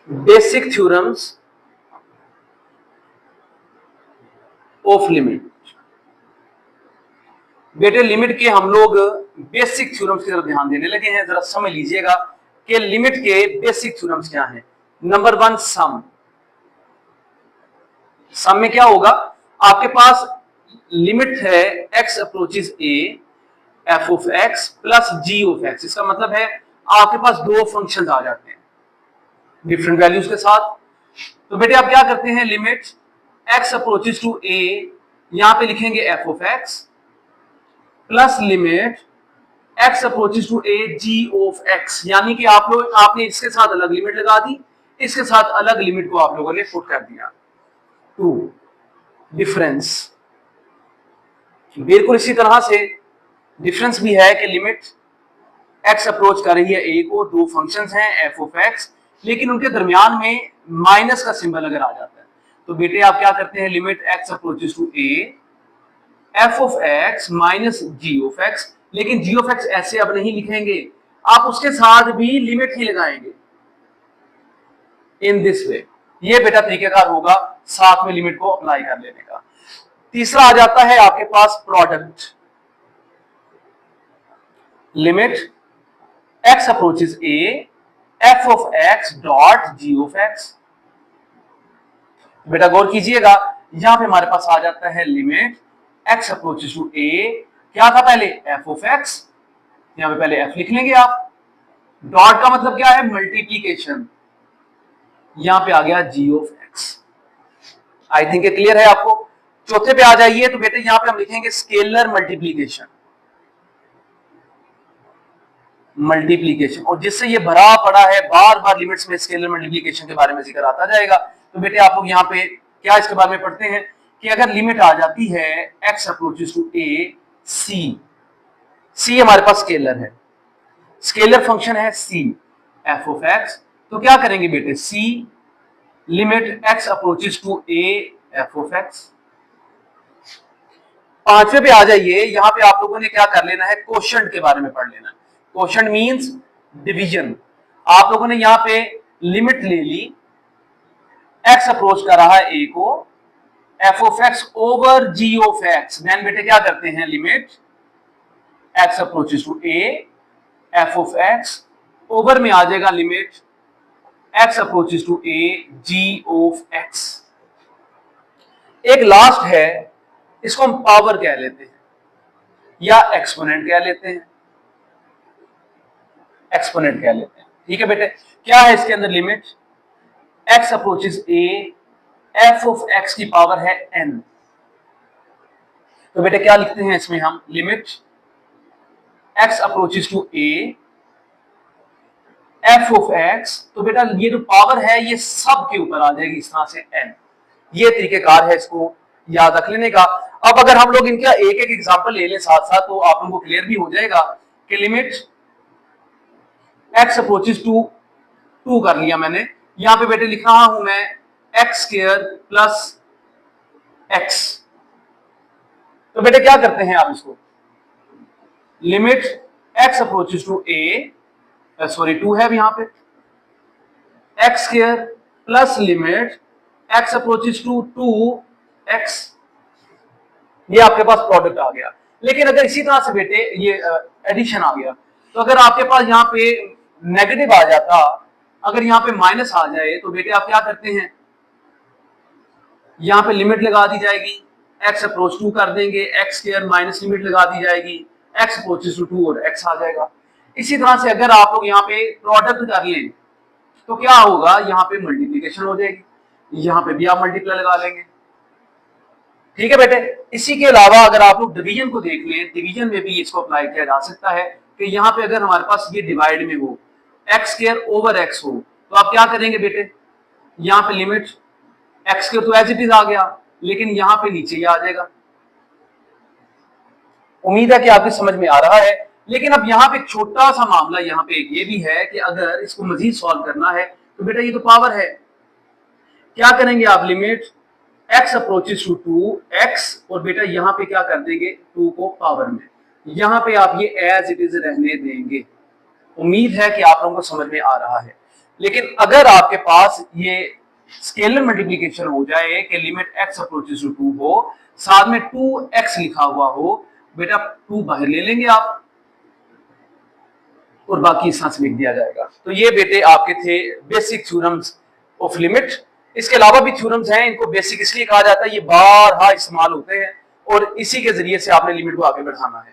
Basic theorems of limit. बेटे limit के हम लोग बेसिक थ्योरम्स की तरफ ध्यान देने लगे हैं। जरा समझ लीजिएगा कि लिमिट के बेसिक थ्योरम्स क्या हैं। नंबर 1 सम। सम में क्या होगा, आपके पास लिमिट है x approaches a f of x plus g of x। इसका मतलब है आपके पास दो फंक्शंस आ जाते हैं डिफरेंट वैल्यूज के साथ। तो बेटे आप क्या करते हैं, limit x approaches to a, यहां पे लिखेंगे f of x plus limit x approaches to a g of x। यानी कि आपने इसके साथ अलग लिमिट लगा दी, इसके साथ अलग लिमिट को आप लोगों ने पुट कर दिया। Two difference. बिल्कुल इसी तरह से डिफरेंस भी है कि लिमिट x अप्रोच कर रही है a को, दो फंक्शंस हैं f ऑफ x, लेकिन उनके दरमियान में माइनस का सिंबल अगर आ जाता है तो बेटे आप क्या करते हैं, limit x approaches to a f of x minus g of x। लेकिन g ऑफ x ऐसे अब नहीं लिखेंगे, आप उसके साथ भी लिमिट ही लगाएंगे इन दिस वे। ये बेटा तरीकेकार होगा साथ में लिमिट को अप्लाई कर लेने का। तीसरा आ जाता है आपके पास product. Limit x approaches a f of x dot g of x। बेटा गौर कीजिएगा, यहां पे हमारे पास आ जाता है limit x approaches to a, क्या था पहले f ऑफ x, यहां पे पहले f लिख लेंगे आप, डॉट का मतलब क्या है मल्टीप्लीकेशन, यहां पे आ गया g of x। I think ये क्लियर है आपको। चौथे पे आ जाइए तो बेटे यहां पे हम लिखेंगे स्केलर मल्टीप्लीकेशन, और जिससे ये भरा पड़ा है, बार बार लिमिट्स में स्केलर मल्टीप्लीकेशन के बारे में जिक्र आता जाएगा। तो बेटे आप लोग यहाँ पे क्या इसके बारे में पढ़ते हैं कि अगर लिमिट आ जाती है x approaches to a c हमारे पास स्केलर है, स्केलर फंक्शन है c f ऑफ x, तो क्या करेंगे बेटे c limit x approaches to a f of x। पांचवे पे आ जाइए, यहां पे आप लोगों ने क्या कर लेना है, क्वोशंट के बारे में पढ़ लेना है। Quotient means division. आप लोगों ने यहां पे लिमिट ले ली, x अप्रोच कर रहा है a को, f of x over g of x। Then बेटे क्या करते हैं, limit x approaches to a f of x over में आ जाएगा limit x approaches to a g of x। एक लास्ट है, इसको हम पावर कह लेते हैं या एक्सपोनेंट कह लेते हैं, एक्सपोनेंट कह लेते हैं। ठीक है बेटे, क्या है इसके अंदर, limit x approaches a f of x की पावर है n। तो बेटे क्या लिखते हैं इसमें हम, limit x approaches to a f of x। तो बेटा ये जो पावर है ये सब के ऊपर आ जाएगी इस तरह से n। ये तरीकेकार है इसको याद रख लेने का। अब अगर हम लोग इनका एक एक एग्जांपल ले लें साथ साथ तो आप लोगों को क्लियर भी हो जाएगा कि लिमिट x अप्रोचेस टू 2 कर लिया मैंने, यहां पे बेटे लिख रहा हूं मैं x स्क्वायर प्लस x। तो बेटे क्या करते हैं आप इसको, limit x approaches to a sorry 2 है यहां पे, x square plus limit x approaches to 2x। ये आपके पास प्रोडक्ट आ गया। लेकिन अगर इसी तरह से बेटे ये एडिशन आ गया, तो अगर आपके पास यहाँ पे नेगेटिव आ जाता, अगर यहाँ पे माइनस आ जाए तो बेटे आप क्या करते हैं, यहाँ पे लिमिट लगा दी जाएगी, x अप्रोच 2 कर देंगे, x स्क्वायर माइनस लिमिट लगा दी जाएगी, x अप्रोचेस टू 2 और x आ जाएगा। इसी तरह से अगर आप लोग यहाँ पे प्रोडक्ट कर लें तो क्या होगा, यहाँ पे मल्टीप्लीकेशन हो जाएगी, यहाँ पे भी आप मल्टीप्लाई लगा लेंगे। ठीक है बेटे, इसी के अलावा अगर आप लोग डिवीजन को देख लें, डिवीजन में भी इसको अप्लाई किया जा सकता है कि यहाँ पे अगर हमारे पास ये डिवाइड में हो, x स्क्वायर ओवर x हो, तो आप क्या करेंगे बेटे, यहाँ पे लिमिट x स्क्वायर तो एज इट इज आ गया, लेकिन यहाँ पे नीचे ही आ जाएगा। उम्मीद है कि आपकी समझ में आ रहा है। लेकिन अब यहाँ पे छोटा सा मामला यहाँ पे ये भी है कि अगर इसको मजीद सॉल्व करना है तो बेटा ये तो पावर है, क्या करेंगे आप, limit x approaches to 2x, और बेटा यहाँ पे क्या कर देंगे, 2 को पावर में, यहाँ पे आप ये एज इट इज रहने देंगे। उम्मीद है कि आप लोगों को समझ में आ रहा है। लेकिन अगर आपके पास ये स्केलर मल्टीप्लीकेशन हो जाए कि लिमिट x अप्रोचेस टू 2 हो, साथ में 2x लिखा हुआ हो, बेटा 2 बाहर ले लेंगे आप और बाकी इस तरह से लिख दिया जाएगा। तो ये बेटे आपके थे बेसिक थ्योरम्स ऑफ लिमिट। इसके अलावा भी थ्योरम्स हैं, इनको बेसिक इसलिए कहा जाता है, ये बारहा इस्तेमाल होते हैं और इसी के जरिए से आपने लिमिट को आगे बढ़ाना है।